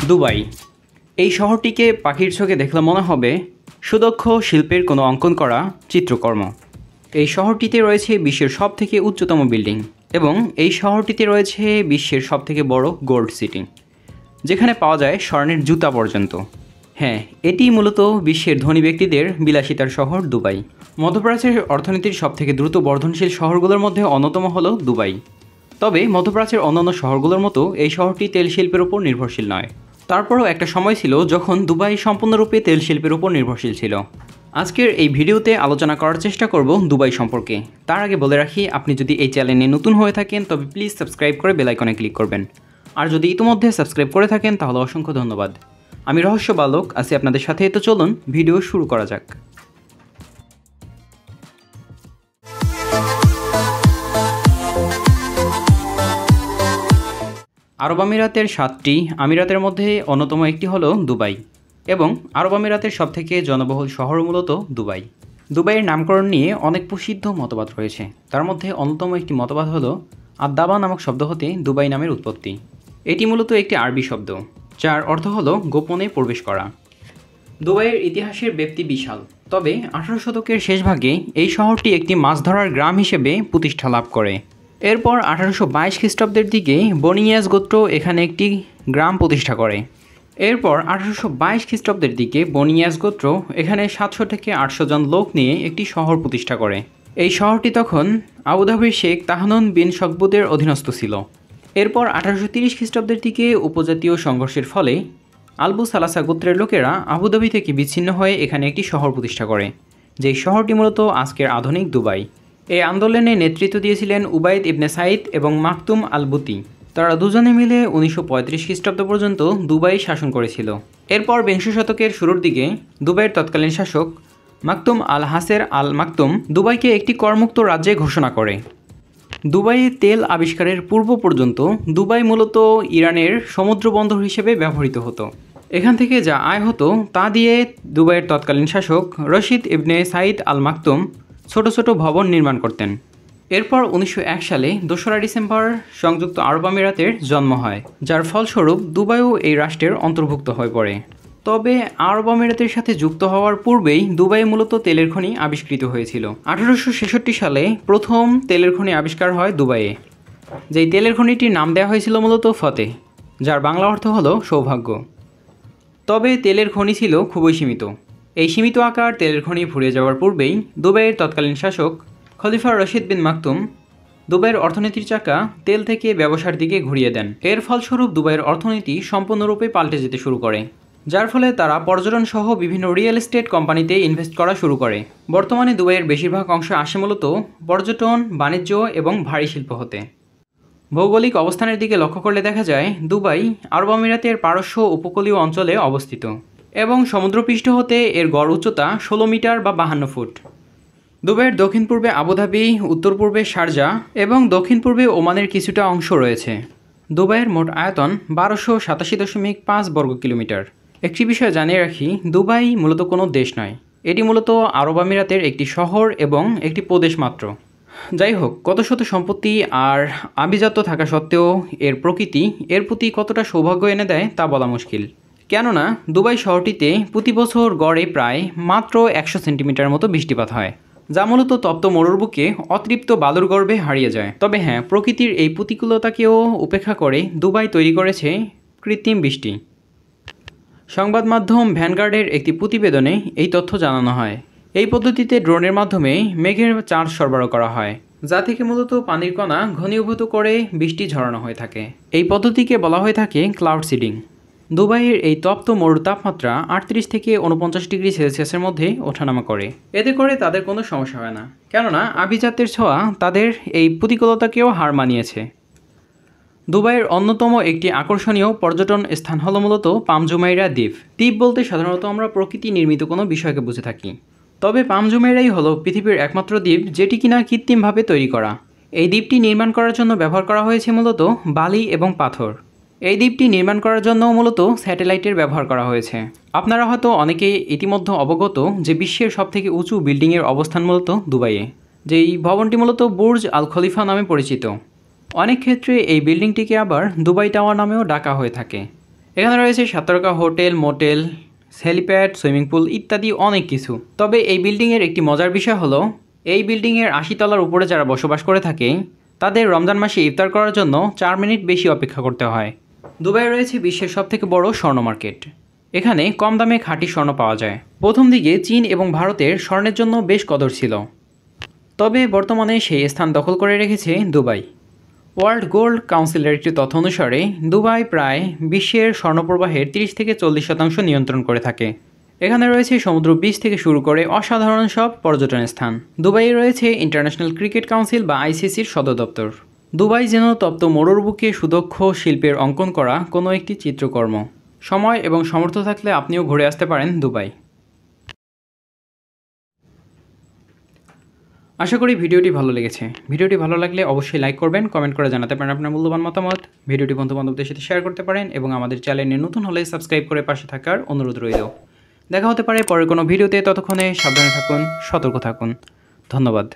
Dubai. এই শহরটিকে পাখির চোখে দেখলে মনে হবে সুদক্ষ শিল্পের কোনো অঙ্কন করা চিত্রকর্ম। এই শহরটিতে রয়েছে বিশ্বের সবথেকে উচ্চতম বিল্ডিং এবং এই শহরটিতে রয়েছে বিশ্বের সবথেকে বড় গোল্ড সিটি, যেখানে পাওয়া যায় স্বর্ণের জুতা পর্যন্ত। হ্যাঁ, এটি মূলত বিশ্বের ধনী ব্যক্তিদের বিলাসিতার শহর দুবাই। মধ্যপ্রাচ্যের অর্থনীতির সবথেকে দ্রুত বর্ধনশীল শহরগুলোর মধ্যে অন্যতম হল দুবাই। তবে মধ্যপ্রাচ্যের অন্যান্য শহরগুলোর মতো এই শহরটি তেল শিল্পের উপর নির্ভরশীল নয়। তারপরও একটা সময় ছিল যখন দুবাই সম্পূর্ণরূপে তেল শিল্পের উপর নির্ভরশীল ছিল। আজকের এই ভিডিওতে আলোচনা করার চেষ্টা করব দুবাই সম্পর্কে। তার আগে বলে রাখি, আপনি যদি এই চ্যানেলে নতুন হয়ে থাকেন তবে প্লিজ সাবস্ক্রাইব করে বেল আইকনে ক্লিক করবেন। আর যদি ইতিমধ্যে সাবস্ক্রাইব করে থাকেন তাহলে অসংখ্য ধন্যবাদ। আমি রহস্য বালক আছি আপনাদের সাথে, তো চলুন ভিডিও শুরু করা যাক। আরব আমিরাতের 7টি আমিরাতের মধ্যে অন্যতম একটি হলো দুবাই এবং আরব আমিরাতের সবথেকে জনবহুল শহর মূলত দুবাই। দুবাইয়ের নামকরণ নিয়ে অনেক প্রসিদ্ধ মতবাদ রয়েছে। তার মধ্যে অন্যতম একটি মতবাদ হলো আদ-দাবা নামক শব্দ হতে দুবাই নামের উৎপত্তি। এটি মূলত একটি আরবি শব্দ যার অর্থ হলো গোপনে প্রবেশ করা। দুবাইয়ের ইতিহাসের ব্যাপ্তি বিশাল, তবে 18 শতকের শেষ ভাগে এই শহরটি একটি মাছ ধরার গ্রাম হিসেবে প্রতিষ্ঠা লাভ করে। এরপর 1822 খ্রিস্টাব্দের দিকে বনি ইয়াজ গোত্র এখানে একটি গ্রাম প্রতিষ্ঠা করে। এরপর 1822 খ্রিস্টাব্দের দিকে বনি ইয়াজ গোত্র এখানে 700 থেকে 800 জন লোক নিয়ে একটি শহর প্রতিষ্ঠা করে। এই শহরটি তখন আবুধাবির শেখ তাহনুন বিন সকবুতের অধীনস্থ ছিল। এরপর 1830 খ্রিস্টাব্দের দিকে উপজাতীয় সংঘর্ষের ফলে আলবু সালাসা গোত্রের লোকেরা আবুধাবি থেকে বিচ্ছিন্ন হয়ে এখানে একটি শহর প্রতিষ্ঠা করে, যেই শহরটি মূলত আজকের আধুনিক দুবাই। এই আন্দোলনে নেতৃত্ব দিয়েছিলেন উবাইদ ইবনে সাইদ এবং মাকতুম আল বুতি। তারা দুজনে মিলে 1935 খ্রিস্টাব্দ পর্যন্ত দুবাই শাসন করেছিল। এরপর বিংশ শতকের শুরুর দিকে দুবাইয়ের তৎকালীন শাসক মাকতুম আল হাসের আল মাকতুম দুবাইকে একটি করমুক্ত রাজ্যে ঘোষণা করে। দুবাইয়ে তেল আবিষ্কারের পূর্ব পর্যন্ত দুবাই মূলত ইরানের সমুদ্র বন্দর হিসেবে ব্যবহৃত হতো। এখান থেকে যা আয় হতো তা দিয়ে দুবাইয়ের তৎকালীন শাসক রশিদ ইবনে সাইদ আল মাকতুম ছোট ছোট ভবন নির্মাণ করতেন। এরপর 1901 সালে 2রা ডিসেম্বর সংযুক্ত আরব আমিরাতের জন্ম হয়, যার ফলস্বরূপ দুবাইও এই রাষ্ট্রের অন্তর্ভুক্ত হয়ে পড়ে। তবে আরব আমিরাতের সাথে যুক্ত হওয়ার পূর্বেই দুবাই মূলত তেলের খনি আবিষ্কৃত হয়েছিল। 1866 সালে প্রথম তেলের খনি আবিষ্কার হয় দুবাইয়ে, যেই তেলের খনিটির নাম দেওয়া হয়েছিল মূলত ফতেহ, যার বাংলা অর্থ হলো সৌভাগ্য। তবে তেলের খনি ছিল খুবই সীমিত। এই সীমিত আকার তেলের খনি ফুরিয়ে যাওয়ার পূর্বেই দুবাইয়ের তৎকালীন শাসক খলিফা রশিদ বিন মাকতুম দুবাইয়ের অর্থনীতির চাকা তেল থেকে ব্যবসার দিকে ঘুরিয়ে দেন। এর ফলস্বরূপ দুবাইয়ের অর্থনীতি সম্পূর্ণরূপে পাল্টে যেতে শুরু করে, যার ফলে তারা পর্যটন সহ বিভিন্ন রিয়েল এস্টেট কোম্পানিতে ইনভেস্ট করা শুরু করে। বর্তমানে দুবাইয়ের বেশিরভাগ অংশ আসে মূলত পর্যটন, বাণিজ্য এবং ভারী শিল্প হতে। ভৌগোলিক অবস্থানের দিকে লক্ষ্য করলে দেখা যায় দুবাই আরব আমিরাতের পারস্য উপকূলীয় অঞ্চলে অবস্থিত এবং সমুদ্রপৃষ্ঠ হতে এর গড় উচ্চতা 16 মিটার বা 52 ফুট। দুবাইয়ের দক্ষিণ পূর্বে আবুধাবি, উত্তর পূর্বে শারজাহ এবং দক্ষিণ পূর্বে ওমানের কিছুটা অংশ রয়েছে। দুবাইয়ের মোট আয়তন 1287.5 বর্গ কিলোমিটার। একটি বিষয় জানিয়ে রাখি, দুবাই মূলত কোনো দেশ নয়, এটি মূলত আরব আমিরাতের একটি শহর এবং একটি প্রদেশ মাত্র। যাই হোক, কত শত সম্পত্তি আর আভিজাত্য থাকা সত্ত্বেও এর প্রকৃতি এর প্রতি কতটা সৌভাগ্য এনে দেয় তা বলা মুশকিল। কেননা দুবাই শহরটিতে প্রতি বছর গড়ে প্রায় মাত্র 100 সেন্টিমিটার মতো বৃষ্টিপাত হয়, যা মূলত তপ্ত মরুর বুকে অতৃপ্ত বালুর গর্ভে হারিয়ে যায়। তবে হ্যাঁ, প্রকৃতির এই প্রতিকূলতাকেও উপেক্ষা করে দুবাই তৈরি করেছে কৃত্রিম বৃষ্টি। সংবাদ মাধ্যম ভ্যানগার্ডের একটি প্রতিবেদনে এই তথ্য জানানো হয়। এই পদ্ধতিতে ড্রোনের মাধ্যমে মেঘের চার্জ সরবরাহ করা হয়, যা থেকে মূলত পানির কণা ঘনীভূত করে বৃষ্টি ঝরানো হয়ে থাকে। এই পদ্ধতিকে বলা হয়ে থাকে ক্লাউড সিডিং। দুবাইয়ের এই তপ্ত মরুর তাপমাত্রা 38 থেকে 49 ডিগ্রি সেলসিয়াসের মধ্যে ওঠানামা করে। এতে করে তাদের কোনো সমস্যা হয় না, কেননা আভিজাত্যের ছোঁয়া তাদের এই প্রতিকূলতাকেও হার মানিয়েছে। দুবাইয়ের অন্যতম একটি আকর্ষণীয় পর্যটন স্থান হলো মূলত পাম জুমাইরা দ্বীপ। দ্বীপ বলতে সাধারণত আমরা প্রকৃতি নির্মিত কোনো বিষয়কে বুঝে থাকি, তবে পাম জুমাইরাই হলো পৃথিবীর একমাত্র দ্বীপ যেটি কিনা কৃত্রিমভাবে তৈরি করা। এই দ্বীপটি নির্মাণ করার জন্য ব্যবহার করা হয়েছে মূলত বালি এবং পাথর। এই দ্বীপটি নির্মাণ করার জন্য মূলত স্যাটেলাইটের ব্যবহার করা হয়েছে। আপনারা হয়তো অনেকেই ইতিমধ্যে অবগত যে বিশ্বের সবথেকে উঁচু বিল্ডিংয়ের অবস্থান মূলত দুবাইয়ে, যেই ভবনটি মূলত বুর্জ আল খলিফা নামে পরিচিত। অনেক ক্ষেত্রে এই বিল্ডিংটিকে আবার দুবাই টাওয়ার নামেও ডাকা হয়ে থাকে। এখানে রয়েছে 7 তারকা hotel, motel, helipad, swimming pool ইত্যাদি অনেক কিছু। তবে এই বিল্ডিংয়ের একটি মজার বিষয় হলো এই বিল্ডিংয়ের 80 তলার উপরে যারা বসবাস করে থাকে তাদের রমজান মাসে ইফতার করার জন্য 4 মিনিট বেশি অপেক্ষা করতে হয়। দুবাইয়ে রয়েছে বিশ্বের সবথেকে বড় স্বর্ণ মার্কেট। এখানে কম দামে খাঁটি স্বর্ণ পাওয়া যায়। প্রথম দিকে চীন এবং ভারতের স্বর্ণের জন্য বেশ কদর ছিল, তবে বর্তমানে সেই স্থান দখল করে রেখেছে দুবাই। ওয়ার্ল্ড গোল্ড কাউন্সিলের একটি তথ্য অনুসারে দুবাই প্রায় বিশ্বের স্বর্ণপ্রবাহের 30 থেকে 40% নিয়ন্ত্রণ করে থাকে। এখানে রয়েছে সমুদ্র বিচ থেকে শুরু করে অসাধারণ সব পর্যটন স্থান। দুবাইয়ে রয়েছে ইন্টারন্যাশনাল ক্রিকেট কাউন্সিল বা আইসিসির সদর দপ্তর। দুবাই যেন তপ্ত মরুর বুকে সুদক্ষ শিল্পের অঙ্কন করা কোনো একটি চিত্রকর্ম। সময় এবং সামর্থ্য থাকলে আপনিও ঘুরে আসতে পারেন দুবাই। আশা করি ভিডিওটি ভালো লেগেছে। ভিডিওটি ভালো লাগলে অবশ্যই লাইক করবেন, কমেন্ট করে জানাতে পারেন আপনার মূল্যবান মতামত। ভিডিওটি বন্ধুবান্ধবদের সাথে শেয়ার করতে পারেন এবং আমাদের চ্যানেলে নতুন হলে সাবস্ক্রাইব করে পাশে থাকার অনুরোধ রইল। দেখা হতে পারে পরের কোনো ভিডিওতে। ততক্ষণে সাবধানে থাকুন, সতর্ক থাকুন। ধন্যবাদ।